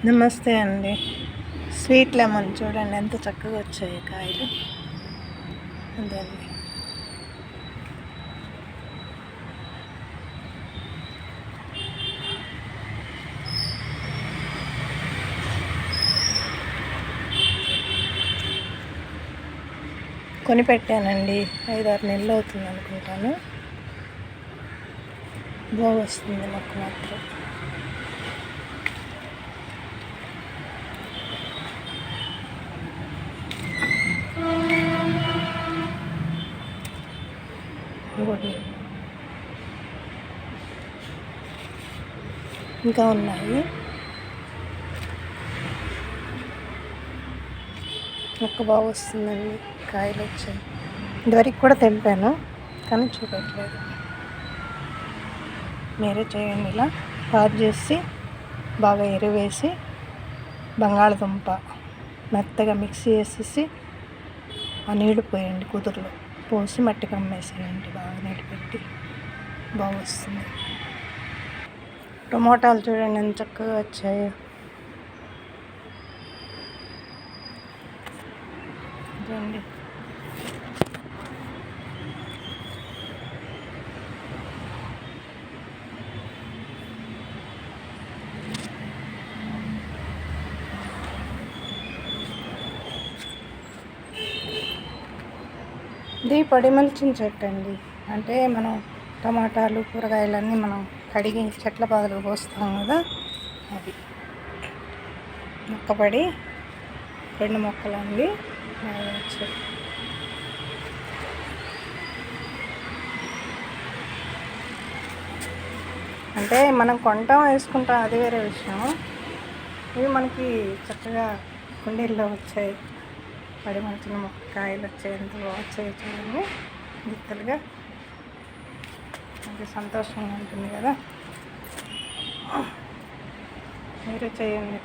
నమస్తే అండి. Sweet lemon చూడండి ఎంత చక్కగా వచ్చాయి కాయలు. అదండి. కొని పెట్టానండి, 5-6 నెలలు అవుతుంది అనుకుంటాను. బాగా వస్తుంది మొక్క మాత్రం. ఇంకా ఉన్నాయి. మొక్క బాగా వస్తుందండి, కాయలు వచ్చాయి. ఇదివరకు కూడా తెంపాను కానీ చూపెట్టలేదు. మీరే చేయండి, ఇలా పాదు చేసి బాగా ఎరువేసి బంగాళదుంప మెత్తగా మిక్సీ వేసేసి ఆ నీళ్ళు పోయండి, కుదురులో పోసి మట్టి కమ్మేసేయండి, బాగా నీళ్ళు పెట్టి బాగా వస్తుంది. టమోటాలు చూడండి ఎంత చక్కగా వచ్చాయో. చూడండి, ఇది పడిమల్చిన చెట్టు అండి. అంటే మనం టమాటాలు కూరగాయలన్నీ మనం కడిగి చెట్ల పాదులు పోస్తాం కదా, అది మొక్కపడి 2 మొక్కలండి వచ్చాయి. అంటే మనం కొంటాం వేసుకుంటాం, అది వేరే విషయం. ఇవి మనకి చక్కగా కుండీల్లో వచ్చాయి. పడి మంచిన కాయలు వచ్చాయి, ఎంత బాగా వచ్చాయి చూడండి, గిత్తలుగా. అది సంతోషంగా ఉంటుంది కదా. మీరు చేయండి.